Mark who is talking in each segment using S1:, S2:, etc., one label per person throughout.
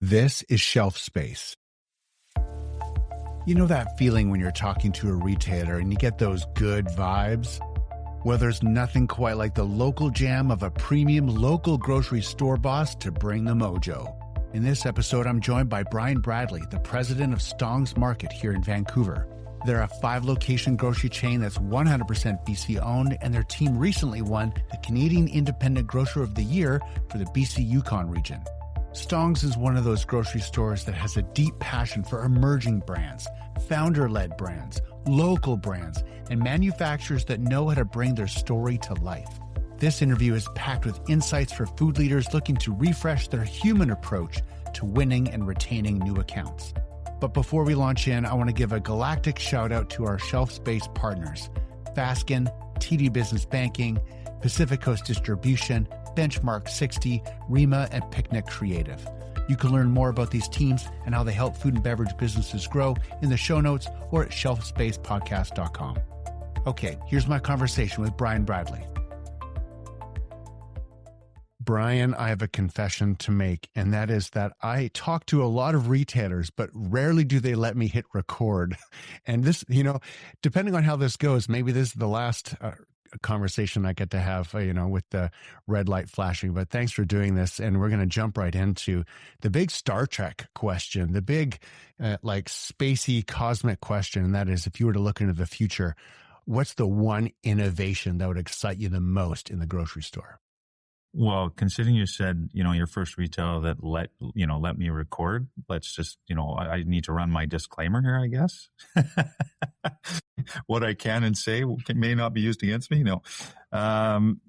S1: This is Shelf Space. You know that feeling when you're talking to a retailer and you get those good vibes? Well, there's nothing quite like the local jam of a premium local grocery store boss to bring the mojo. In this episode, I'm joined by Brian Bradley, the president of Stong's Market here in Vancouver. They're a 5-location grocery chain that's 100% BC owned, and their team recently won the Canadian Independent Grocer of the Year for the BC Yukon region. Stong's is one of those grocery stores that has a deep passion for emerging brands, founder-led brands, local brands, and manufacturers that know how to bring their story to life. This interview is packed with insights for food leaders looking to refresh their human approach to winning and retaining new accounts. But before we launch in, I want to give a galactic shout out to our Shelf Space partners, Fasken, TD Business Banking, Pacific Coast Distribution, Benchmark 60, Rima, and Picnic Creative. You can learn more about these teams and how they help food and beverage businesses grow in the show notes or at shelfspacepodcast.com. Okay, here's my conversation with Brian Bradley. Brian, I have a confession to make, and that is that I talk to a lot of retailers, but rarely do they let me hit record. And this, depending on how this goes, maybe this is the last conversation I get to have, with the red light flashing. But thanks for doing this. And we're going to jump right into the big Star Trek question, the big, spacey cosmic question. And that is, if you were to look into the future, what's the one innovation that would excite you the most in the grocery store?
S2: Well, considering you said, your first retailer that let me record, let's just, I need to run my disclaimer here, I guess. What I can and say may not be used against me. No.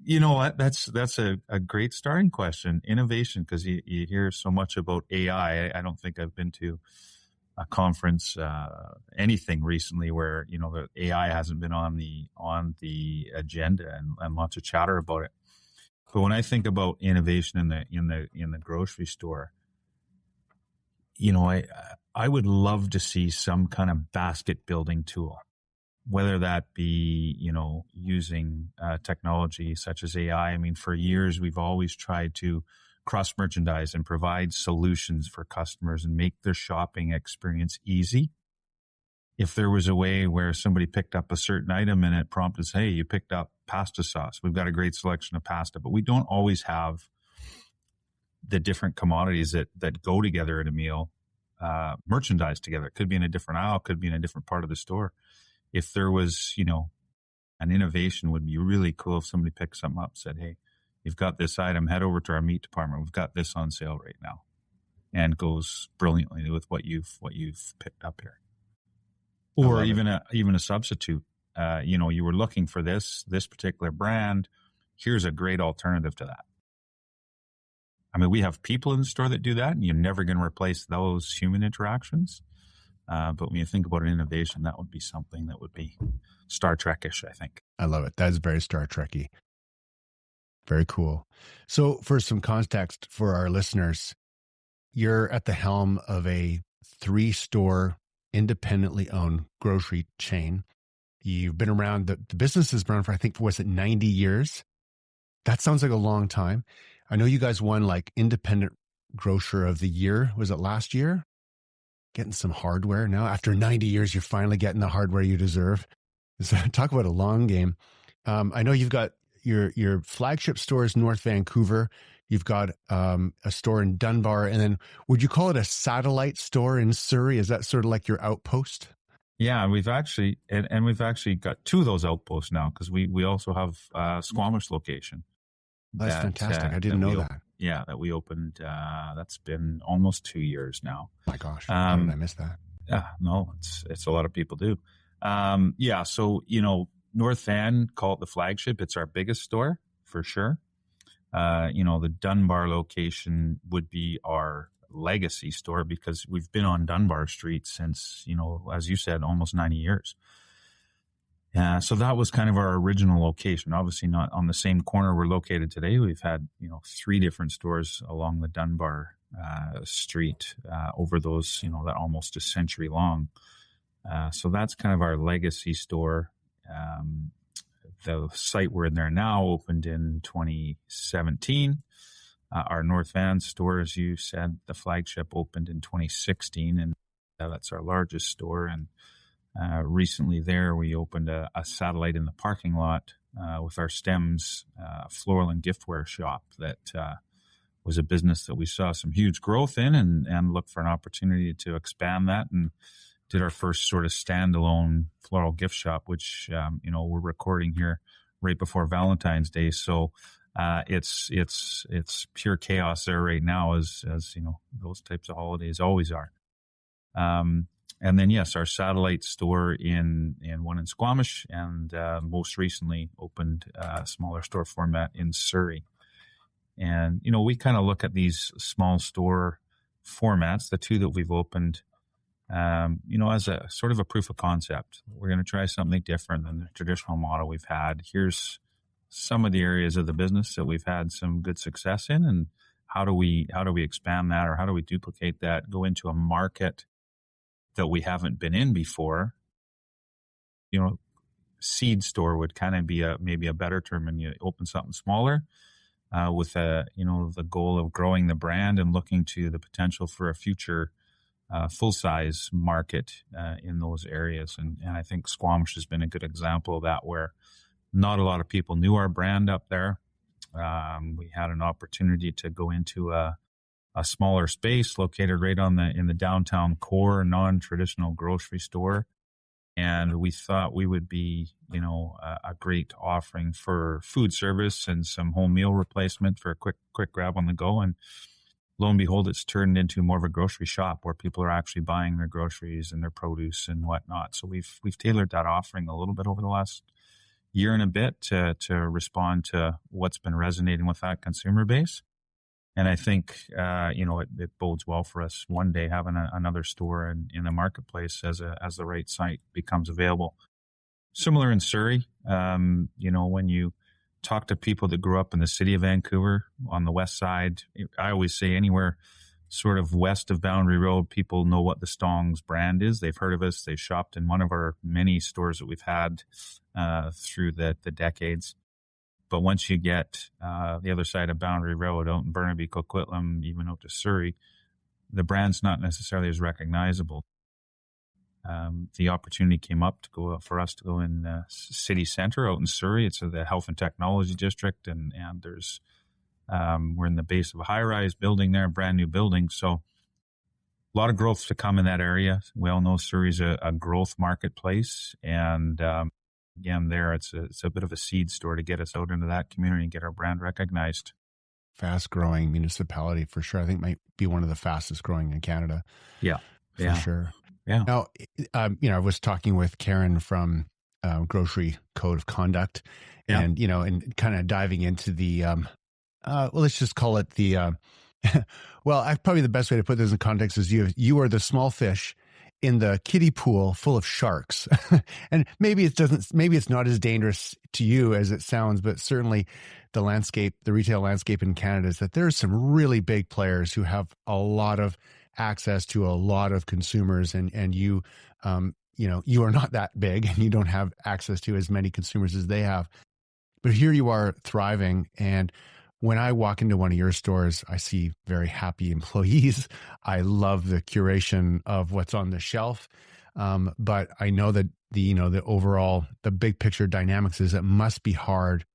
S2: You know what? That's a great starting question. Innovation, because you hear so much about AI. I don't think I've been to a conference, anything recently where, the AI hasn't been on the agenda and lots of chatter about it. But when I think about innovation in the grocery store, I would love to see some kind of basket building tool, whether that be, using technology such as AI. I mean, for years, we've always tried to cross-merchandise and provide solutions for customers and make their shopping experience easy. If there was a way where somebody picked up a certain item and it prompted us, hey, you picked up pasta sauce. We've got a great selection of pasta, but we don't always have the different commodities that go together in a meal, merchandised together. It could be in a different aisle, could be in a different part of the store. If there was, an innovation, would be really cool if somebody picked something up, said, hey, you've got this item, head over to our meat department. We've got this on sale right now, and goes brilliantly with what you've picked up here. Or even a substitute. You were looking for this particular brand. Here's a great alternative to that. I mean, we have people in the store that do that, and you're never going to replace those human interactions. But when you think about an innovation, that would be something that would be Star Trek-ish, I think.
S1: I love it. That is very Star Trek-y. Very cool. So for some context for our listeners, you're at the helm of a 3-store independently owned grocery chain. You've been around, the business has been around for, I think, was it 90 years? That sounds like a long time. I know you guys won Independent Grocer of the Year. Was it last year? Getting some hardware now. After 90 years, you're finally getting the hardware you deserve. So talk about a long game. I know you've got your flagship stores North Vancouver. You've got a store in Dunbar, and then would you call it a satellite store in Surrey? Is that sort of like your outpost?
S2: Yeah, we've actually got 2 of those outposts now, because we also have a Squamish location.
S1: That's fantastic. I didn't know that.
S2: Yeah, that we opened. That's been almost 2 years now.
S1: My gosh, how did I miss that?
S2: Yeah, no, it's a lot of people do. So North Van, call it the flagship. It's our biggest store for sure. The Dunbar location would be our legacy store, because we've been on Dunbar Street since, as you said, almost 90 years. So that was kind of our original location. Obviously not on the same corner we're located today. We've had, 3 different stores along the Dunbar street over those, that almost a century long. So that's kind of our legacy store. The site we're in there now opened in 2017. Our North Van store, as you said, the flagship opened in 2016, and that's our largest store. And recently there, we opened a satellite in the parking lot with our Stems floral and giftware shop that was a business that we saw some huge growth in and looked for an opportunity to expand that, and did our first sort of standalone floral gift shop, which, we're recording here right before Valentine's Day. So it's pure chaos there right now, as those types of holidays always are. And then, yes, our satellite store in one in Squamish, and most recently opened a smaller store format in Surrey. And, we kind of look at these small store formats, the two that we've opened, as a sort of a proof of concept. We're going to try something different than the traditional model we've had. Here's some of the areas of the business that we've had some good success in, and how do we expand that, or how do we duplicate that, go into a market that we haven't been in before. Seed store would kind of be maybe a better term, and you open something smaller with the goal of growing the brand and looking to the potential for a future full-size market in those areas. And I think Squamish has been a good example of that, where not a lot of people knew our brand up there. We had an opportunity to go into a smaller space located right in the downtown core, non-traditional grocery store. And we thought we would be, a great offering for food service and some home meal replacement for a quick grab on the go. And lo and behold, it's turned into more of a grocery shop where people are actually buying their groceries and their produce and whatnot. So we've tailored that offering a little bit over the last year and a bit to respond to what's been resonating with that consumer base. And I think, it bodes well for us one day having another store in the marketplace as the right site becomes available. Similar in Surrey, when you talk to people that grew up in the city of Vancouver on the west side, I always say anywhere sort of west of Boundary Road, people know what the Stong's brand is. They've heard of us. They've shopped in one of our many stores that we've had through the decades. But once you get the other side of Boundary Road, out in Burnaby, Coquitlam, even out to Surrey, the brand's not necessarily as recognizable. The opportunity came up for us to go in city center out in Surrey. It's the Health and Technology District, and there's we're in the base of a high-rise building there, a brand new building. So a lot of growth to come in that area. We all know Surrey's a growth marketplace, and again, there it's a bit of a seed store to get us out into that community and get our brand recognized.
S1: Fast-growing municipality for sure. I think might be one of the fastest growing in Canada.
S2: Yeah,
S1: for sure.
S2: Yeah.
S1: Now, I was talking with Karen from Grocery Code of Conduct, and and kind of diving into the let's just call it the probably the best way to put this in context is you are the small fish in the kiddie pool full of sharks. And maybe it's not as dangerous to you as it sounds, but certainly the retail landscape in Canada is that there's some really big players who have a lot of access to a lot of consumers, and you are not that big and you don't have access to as many consumers as they have. But here you are thriving. And when I walk into one of your stores, I see very happy employees. I love the curation of what's on the shelf. But I know that the overall, the big picture dynamics is it must be hard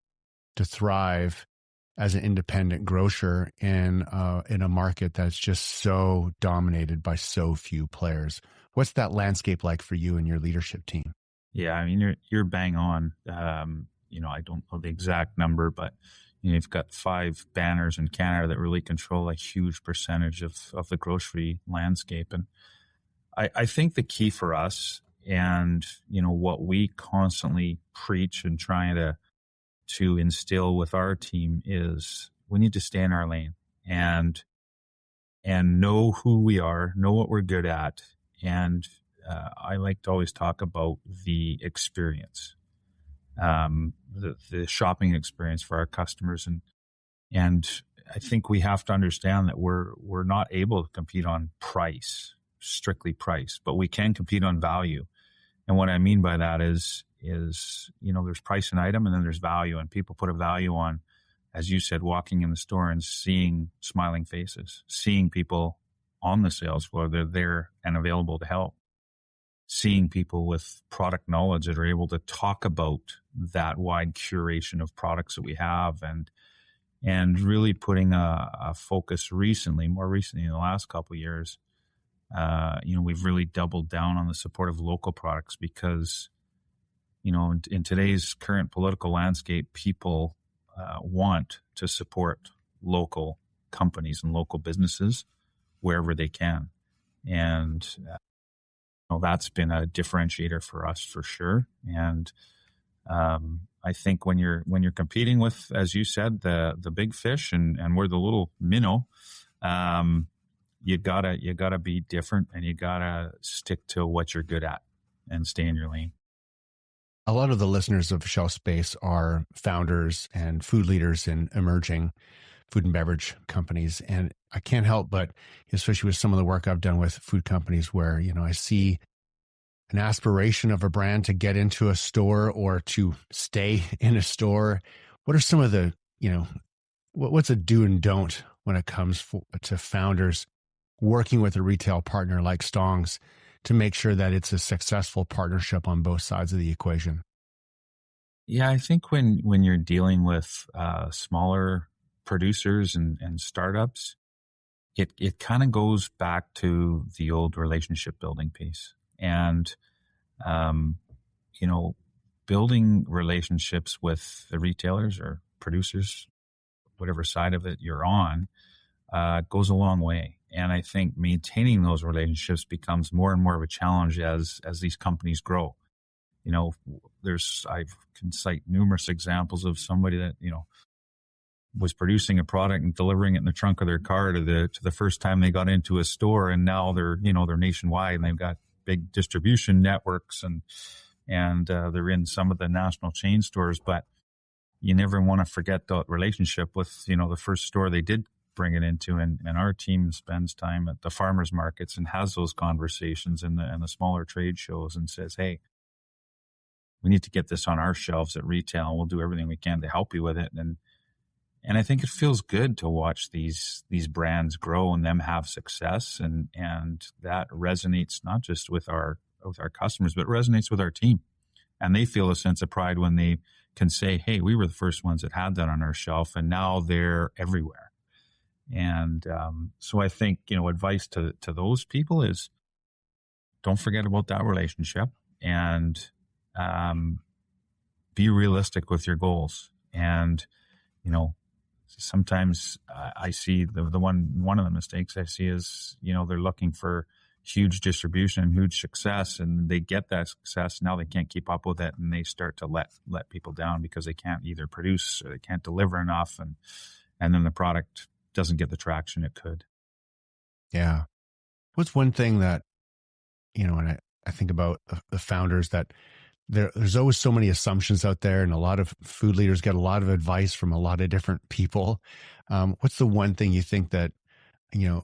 S1: to thrive as an independent grocer in a market that's just so dominated by so few players. What's that landscape like for you and your leadership team?
S2: Yeah, I mean, you're bang on. I don't know the exact number, but you've got 5 banners in Canada that really control a huge percentage of the grocery landscape. And I think the key for us, and what we constantly preach and trying to instill with our team, is we need to stay in our lane and know who we are, know what we're good at. And I like to always talk about the experience, the shopping experience for our customers. And I think we have to understand that we're not able to compete on strictly price, but we can compete on value. And what I mean by that is there's price and item, and then there's value, and people put a value on as you said, walking in the store and seeing smiling faces, seeing people on the sales floor, they're there and available to help, seeing people with product knowledge that are able to talk about that wide curation of products that we have, and really putting a focus more recently in the last couple of years. We've really doubled down on the support of local products because, in today's current political landscape, people want to support local companies and local businesses wherever they can. And that's been a differentiator for us for sure. And I think when you're competing with, as you said, the big fish and we're the little minnow, you gotta be different, and you gotta stick to what you're good at and stay in your lane.
S1: A lot of the listeners of Shelf Space are founders and food leaders in emerging food and beverage companies. And I can't help but, especially with some of the work I've done with food companies where, I see an aspiration of a brand to get into a store or to stay in a store. What are some of the, what's a do and don't when it comes to founders working with a retail partner like Stong's to make sure that it's a successful partnership on both sides of the equation?
S2: Yeah, I think when you're dealing with smaller producers and startups, it kind of goes back to the old relationship building piece. And, building relationships with the retailers or producers, whatever side of it you're on, goes a long way. And I think maintaining those relationships becomes more and more of a challenge as these companies grow. I can cite numerous examples of somebody that, was producing a product and delivering it in the trunk of their car to the first time they got into a store, and now they're nationwide and they've got big distribution networks and they're in some of the national chain stores. But you never want to forget that relationship with the first store they did bring it into, and our team spends time at the farmers markets and has those conversations in the smaller trade shows and says, hey, we need to get this on our shelves at retail, and we'll do everything we can to help you with it. And I think it feels good to watch these brands grow and them have success, and that resonates not just with our customers, but resonates with our team. And they feel a sense of pride when they can say, hey, we were the first ones that had that on our shelf, and now they're everywhere. And so I think, advice to those people is don't forget about that relationship, and be realistic with your goals. And, sometimes I see the one of the mistakes I see is, they're looking for huge distribution and huge success, and they get that success. Now they can't keep up with it, and they start to let people down because they can't either produce or they can't deliver enough. And then the product doesn't get the traction it could.
S1: Yeah. What's one thing that, and I think about the founders that there's always so many assumptions out there, and a lot of food leaders get a lot of advice from a lot of different people. What's the one thing you think that,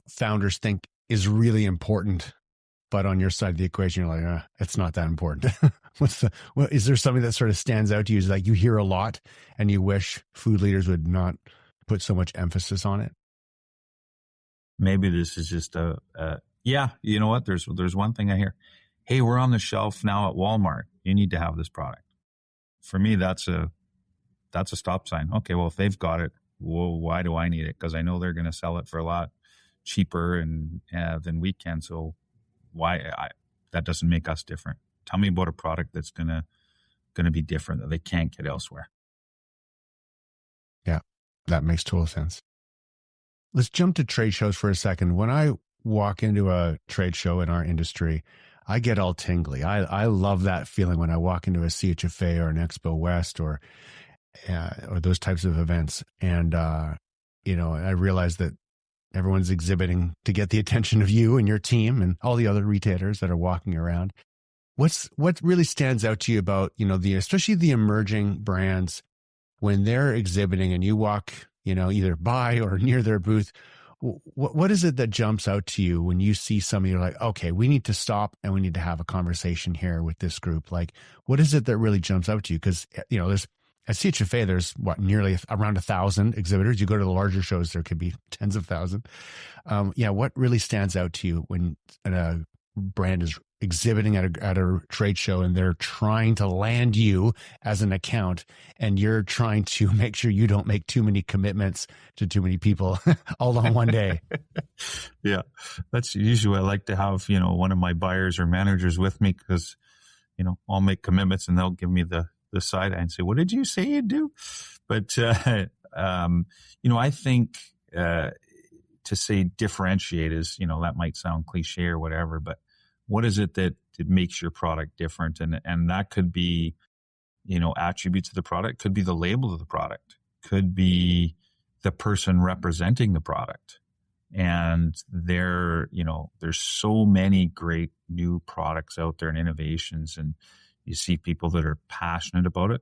S1: founders think is really important, but on your side of the equation, you're like, it's not that important? Is there something that sort of stands out to you? Is like you hear a lot and you wish food leaders would not put so much emphasis on it?
S2: Maybe this is just yeah, you know what? There's one thing I hear. Hey, we're on the shelf now at Walmart. You need to have this product. For me, that's a stop sign. Okay, well, if they've got it, well, why do I need it? Because I know they're going to sell it for a lot cheaper than we can. So that doesn't make us different. Tell me about a product that's going to be different that they can't get elsewhere.
S1: Yeah, that makes total sense. Let's jump to trade shows for a second. When I walk into a trade show in our industry, I get all tingly. I love that feeling when I walk into a CHFA or an Expo West or those types of events. And, I realize that everyone's exhibiting to get the attention of you and your team and all the other retailers that are walking around. What really stands out to you about, especially the emerging brands when they're exhibiting and you walk, either by or near their booth? What is it that jumps out to you when you see somebody, you're like, okay, we need to stop and we need to have a conversation here with this group? Like, what is it that really jumps out to you? Because, there's At CHFA, there's nearly around 1,000 exhibitors. You go to the larger shows, there could be tens of thousands. What really stands out to you when a brand is exhibiting at a trade show and they're trying to land you as an account, and you're trying to make sure you don't make too many commitments to too many people all on one day?
S2: Yeah, that's usually I like to have, one of my buyers or managers with me, because, I'll make commitments and they'll give me the side eye and say, what did you say you'd do? But, I think, to say differentiate is, that might sound cliche or whatever, but what is it that makes your product different? And that could be, attributes of the product, could be the label of the product, could be the person representing the product. And there's so many great new products out there and innovations, and you see people that are passionate about it.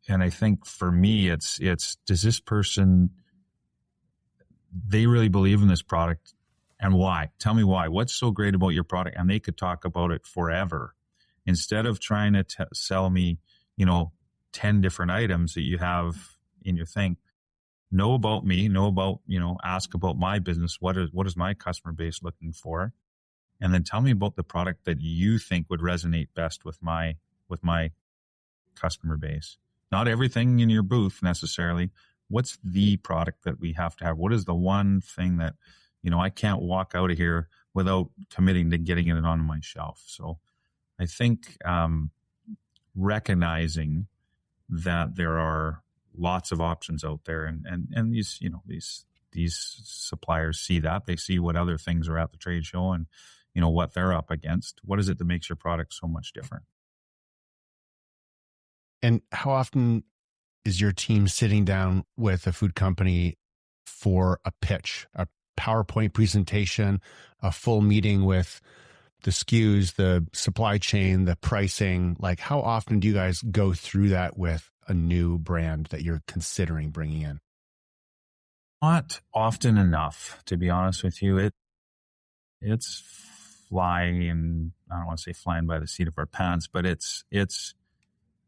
S2: And I think for me, it's does this person, they really believe in this product, and why? Tell me why. What's so great about your product? And they could talk about it forever, instead of trying to sell me, 10 different items that you have in your thing. Know about me, ask about my business. What is my customer base looking for? And then tell me about the product that you think would resonate best with my customer base. Not everything in your booth necessarily. What's the product that we have to have? What is the one thing that, I can't walk out of here without committing to getting it on my shelf? So I think recognizing that there are lots of options out there, and these suppliers see that. They see what other things are at the trade show and, what they're up against. What is it that makes your product so much different?
S1: And how often is your team sitting down with a food company for a pitch, a PowerPoint presentation, a full meeting with the SKUs, the supply chain, the pricing? Like, how often do you guys go through that with a new brand that you're considering bringing in?
S2: Not often enough, to be honest with you. It's flying, I don't want to say flying by the seat of our pants, but it's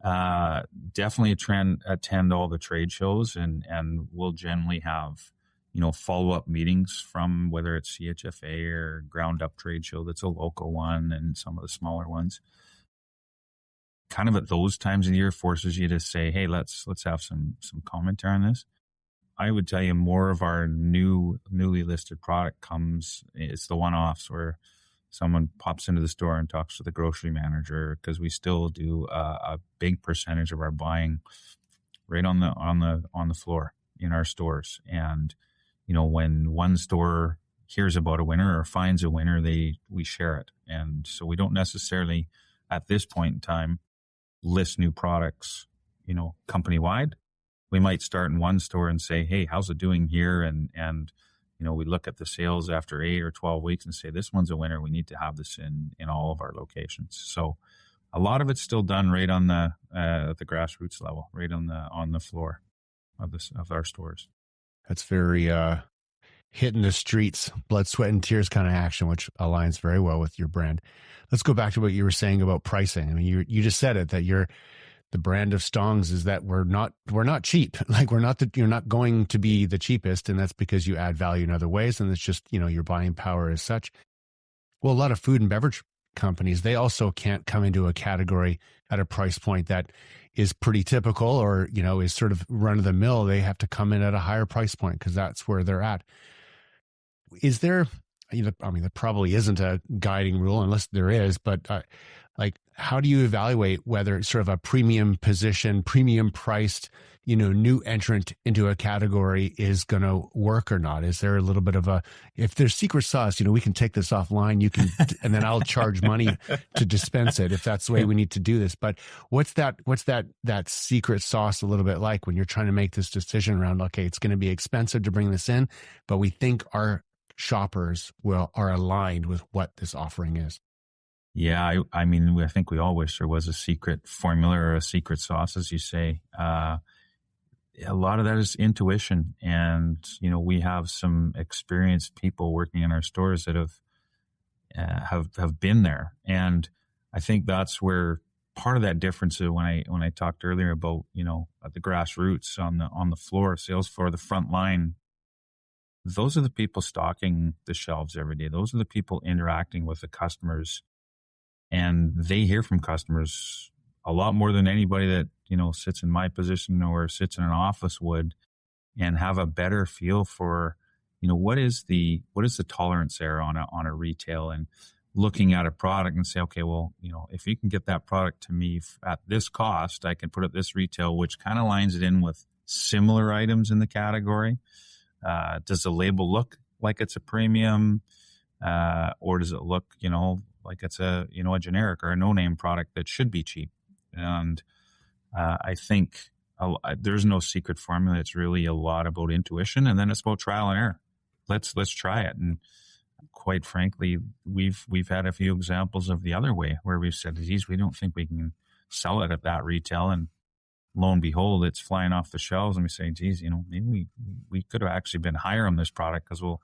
S2: definitely a trend. Attend all the trade shows, and we'll generally have, follow-up meetings from whether it's CHFA or ground up trade show that's a local one, and some of the smaller ones. Kind of at those times of the year forces you to say, hey, let's have some commentary on this. I would tell you more of our newly listed product it's the one-offs where someone pops into the store and talks to the grocery manager, because we still do a big percentage of our buying right on the floor in our stores. And, when one store hears about a winner or finds a winner, we share it. And so we don't necessarily at this point in time list new products, company-wide. We might start in one store and say, hey, how's it doing here? And we look at the sales after 8 or 12 weeks and say, this one's a winner. We need to have this in all of our locations. So a lot of it's still done right on the grassroots level, right on the floor of our stores. That's
S1: very hitting the streets, blood, sweat, and tears kind of action, which aligns very well with your brand. Let's go back to what you were saying about pricing. I mean, you just said it, that the brand of Stong's is that we're not cheap. Like, you're not going to be the cheapest, and that's because you add value in other ways, and it's just, your buying power is such. Well, a lot of food and beverage companies, they also can't come into a category at a price point that is pretty typical or, is sort of run of the mill. They have to come in at a higher price point because that's where they're at. Is there, there probably isn't a guiding rule, unless there is, but how do you evaluate whether it's sort of a premium position, premium priced, new entrant into a category is going to work or not? Is there a little bit of if there's secret sauce, we can take this offline, you can, and then I'll charge money to dispense it if that's the way we need to do this. But what's that secret sauce a little bit like when you're trying to make this decision around, okay, it's going to be expensive to bring this in, but we think our shoppers are aligned with what this offering is?
S2: Yeah, I think we all wish there was a secret formula or a secret sauce, as you say. A lot of that is intuition, and we have some experienced people working in our stores that have been there, and I think that's where part of that difference is when I talked earlier about, the grassroots on the floor, sales floor, the front line. Those are the people stocking the shelves every day. Those are the people interacting with the customers, and they hear from customers a lot more than anybody that, sits in my position or sits in an office would, and have a better feel for, what is the tolerance there on a retail, and looking at a product and say, okay, well, if you can get that product to me at this cost, I can put it at this retail, which kind of lines it in with similar items in the category. Does the label look like it's a premium, or does it look, like it's a generic or a no-name product that should be cheap? And I think there's no secret formula. It's really a lot about intuition, and then it's about trial and error. Let's try it. And quite frankly, we've had a few examples of the other way where we've said, geez, we don't think we can sell it at that retail, and lo and behold, it's flying off the shelves, and we say, geez, maybe we could have actually been higher on this product because we'll.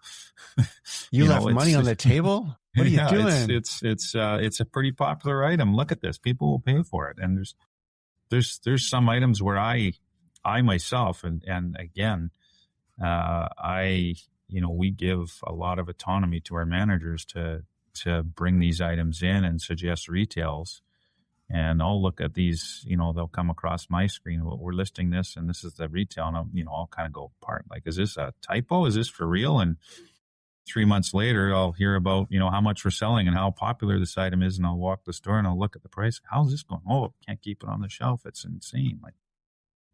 S3: You left money on the table? What are you doing?
S2: It's a pretty popular item. Look at this. People will pay for it. And there's some items where I myself, and again, we give a lot of autonomy to our managers to bring these items in and suggest retails. And I'll look at these, they'll come across my screen. Well, we're listing this, and this is the retail. And I'll kind of go apart. Like, is this a typo? Is this for real? And 3 months later, I'll hear about, how much we're selling and how popular this item is. And I'll walk the store and I'll look at the price. How's this going? Oh, can't keep it on the shelf. It's insane.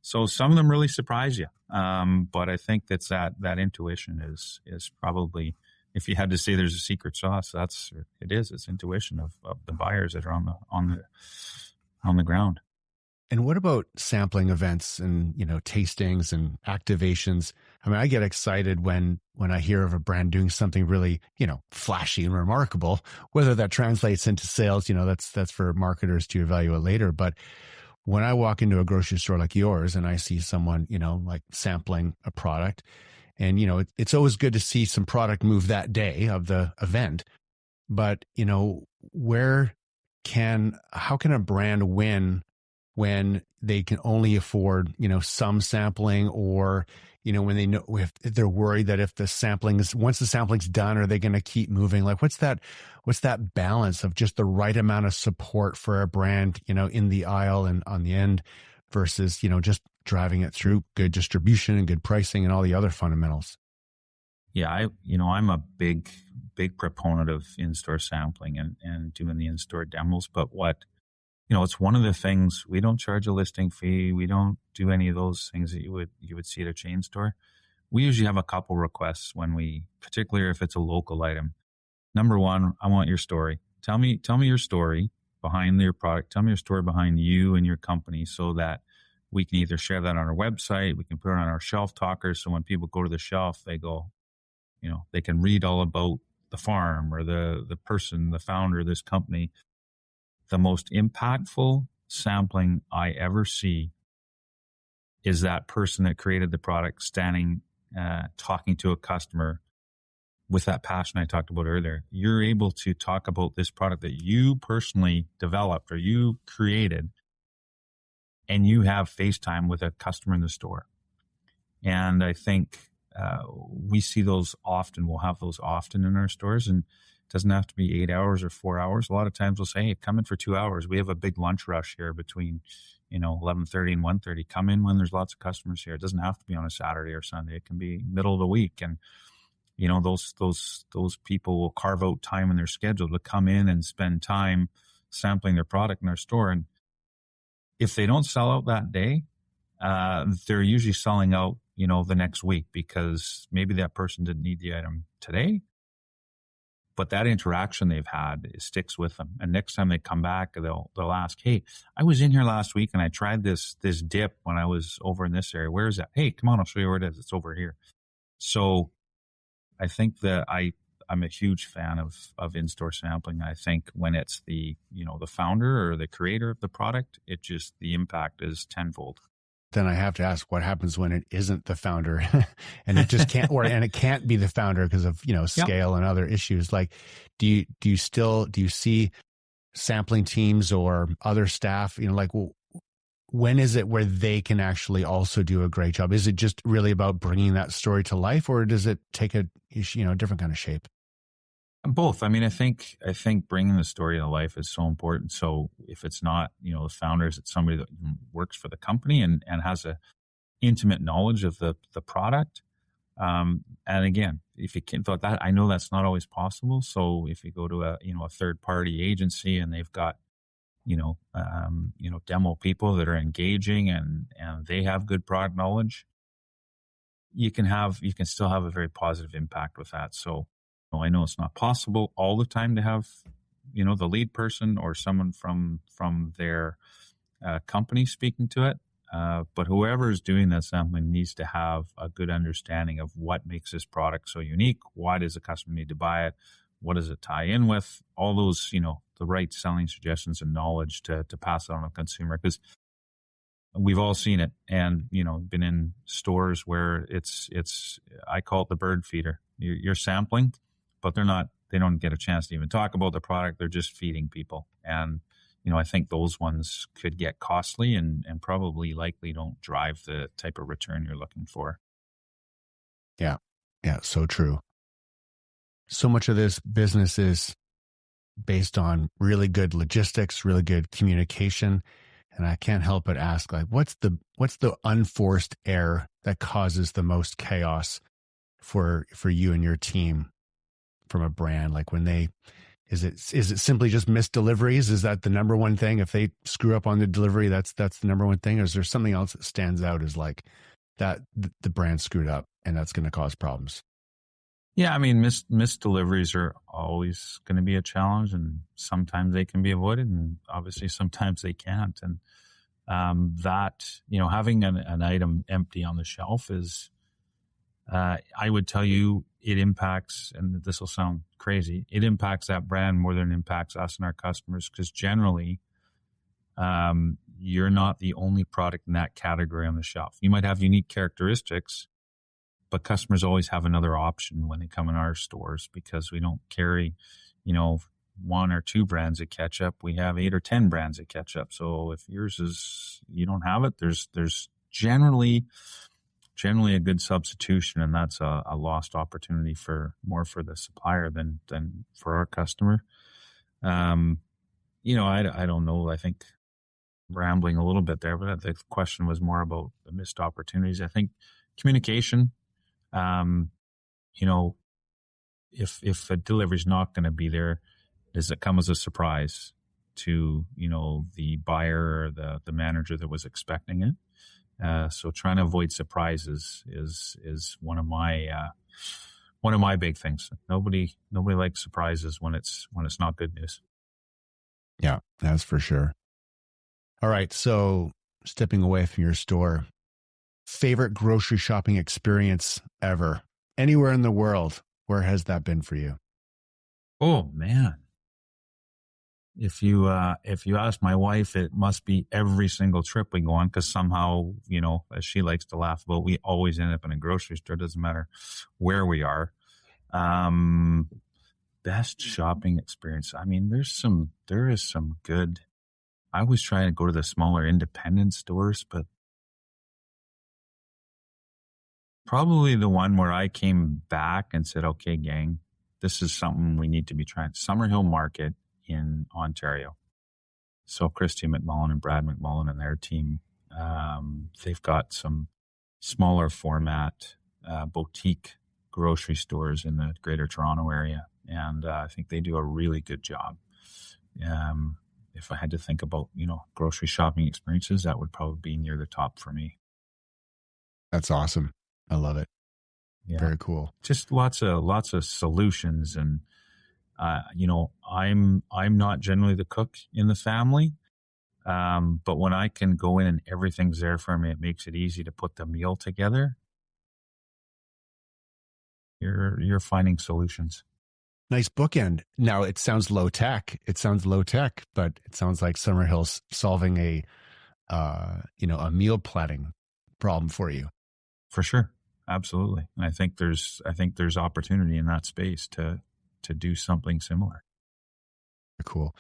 S2: So some of them really surprise you. But I think that's that intuition is probably, if you had to say there's a secret sauce, it's intuition of the buyers that are on the ground.
S3: And what about sampling events and, tastings and activations? I mean, I get excited when I hear of a brand doing something really, flashy and remarkable. Whether that translates into sales, that's for marketers to evaluate later. But when I walk into a grocery store like yours and I see someone, like sampling a product, and, it's always good to see some product move that day of the event. But, how can a brand win when they can only afford, some sampling, or, when they know, if they're worried that once the sampling's done, are they going to keep moving? Like, what's that balance of just the right amount of support for a brand, in the aisle and on the end versus, just driving it through good distribution and good pricing and all the other fundamentals?
S2: Yeah, I'm a big proponent of in-store sampling and doing the in-store demos. But it's one of the things, we don't charge a listing fee. We don't do any of those things that you would see at a chain store. We usually have a couple requests particularly if it's a local item. Number one, I want your story. Tell me your story behind your product. Tell me your story behind you and your company, so that we can either share that on our website, we can put it on our shelf talkers. So when people go to the shelf, they go, they can read all about the farm or the person, the founder of this company. The most impactful sampling I ever see is that person that created the product standing, talking to a customer with that passion I talked about earlier. You're able to talk about this product that you personally developed or you created, and you have FaceTime with a customer in the store. And I think we see those often. We'll have those often in our stores, and it doesn't have to be 8 hours or 4 hours. A lot of times we'll say, hey, come in for 2 hours. We have a big lunch rush here between 11:30 and 1:30. Come in when there's lots of customers here. It doesn't have to be on a Saturday or Sunday. It can be middle of the week. And those people will carve out time in their schedule to come in and spend time sampling their product in our store. And if they don't sell out that day, they're usually selling out, the next week, because maybe that person didn't need the item today, but that interaction they've had, it sticks with them. And next time they come back, they'll ask, hey, I was in here last week and I tried this dip when I was over in this area. Where is that? Hey, come on, I'll show you where it is. It's over here. So I think that I'm a huge fan of in-store sampling. I think when it's the founder or the creator of the product, the impact is tenfold.
S3: Then I have to ask, what happens when it isn't the founder and it just can't, and it can't be the founder because of, scale and other issues? Like, do you see sampling teams or other staff, like, when is it where they can actually also do a great job? Is it just really about bringing that story to life, or does it take a different kind of shape?
S2: Both. I mean, I think bringing the story to life is so important. So if it's not, the founders, it's somebody that works for the company and has a intimate knowledge of the product. And again, if you can't thought that, I know that's not always possible. So if you go to a third party agency and they've got, demo people that are engaging and they have good product knowledge, you can still have a very positive impact with that. So I know it's not possible all the time to have, the lead person or someone from their company speaking to it. But whoever is doing that sampling needs to have a good understanding of what makes this product so unique. Why does the customer need to buy it? What does it tie in with? All those, the right selling suggestions and knowledge to pass it on to the consumer. Because we've all seen it and, been in stores where it's, I call it the bird feeder. You're sampling, but they don't get a chance to even talk about the product. They're just feeding people. And, I think those ones could get costly and probably likely don't drive the type of return you're looking for.
S3: Yeah. Yeah. So true. So much of this business is based on really good logistics, really good communication. And I can't help but ask, like, what's the unforced error that causes the most chaos for you and your team from a brand? Like is it simply just missed deliveries? Is that the number one thing? If they screw up on the delivery, that's the number one thing? Or is there something else that stands out as like that the brand screwed up and that's going to cause problems?
S2: Yeah, I mean, missed deliveries are always going to be a challenge, and sometimes they can be avoided, and obviously sometimes they can't. And that, having an item empty on the shelf is, I would tell you, it impacts, and this will sound crazy, it impacts that brand more than it impacts us and our customers, because generally, you're not the only product in that category on the shelf. You might have unique characteristics, but customers always have another option when they come in our stores because we don't carry, one or two brands of ketchup. We have 8 or 10 brands of ketchup. So if you don't have it, there's generally a good substitution, and that's a lost opportunity more for the supplier than for our customer. I don't know. I think rambling a little bit there, but the question was more about the missed opportunities. I think communication. If a delivery is not going to be there, does it come as a surprise to, the buyer or the manager that was expecting it? So trying to avoid surprises is one of my big things. Nobody likes surprises when it's not good news.
S3: Yeah, that's for sure. All right. So stepping away from your store, favorite grocery shopping experience ever, anywhere in the world, where has that been for you?
S2: Oh man. If you ask my wife, it must be every single trip we go on, because somehow, as she likes to laugh about, we always end up in a grocery store. It doesn't matter where we are. Best shopping experience. I mean, there is some good. I always try to go to the smaller independent stores, but probably the one where I came back and said, okay, gang, this is something we need to be trying. Summerhill Market in Ontario. So Christy McMullen and Brad McMullen and their team, they've got some smaller format boutique grocery stores in the Greater Toronto area. And I think they do a really good job. If I had to think about, grocery shopping experiences, that would probably be near the top for me.
S3: That's awesome. I love it.
S2: Yeah.
S3: Very cool.
S2: Just lots of solutions. And, I'm not generally the cook in the family. But when I can go in and everything's there for me, it makes it easy to put the meal together. You're finding solutions.
S3: Nice bookend. Now it sounds low tech. But it sounds like Summerhill's solving a meal planning problem for you.
S2: For sure. Absolutely. And I think there's opportunity in that space to do something similar.
S3: Cool.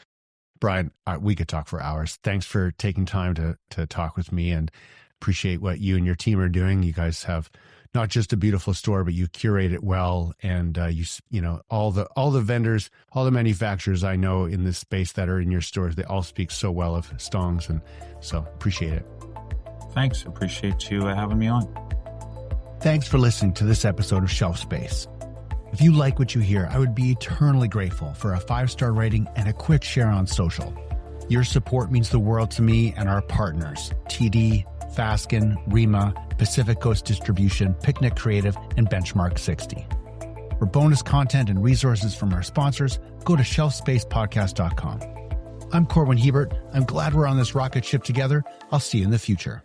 S3: Brian, we could talk for hours. Thanks for taking time to talk with me, and appreciate what you and your team are doing. You guys have not just a beautiful store, but you curate it well. And you know, all the vendors, all the manufacturers I know in this space that are in your stores, they all speak so well of Stong's. And so appreciate it.
S2: Thanks. Appreciate you having me on.
S1: Thanks for listening to this episode of Shelf Space. If you like what you hear, I would be eternally grateful for a 5-star rating and a quick share on social. Your support means the world to me and our partners, TD, Fasken, Rima, Pacific Coast Distribution, Picnic Creative, and Benchmark 60. For bonus content and resources from our sponsors, go to shelfspacepodcast.com. I'm Corwin Hebert. I'm glad we're on this rocket ship together. I'll see you in the future.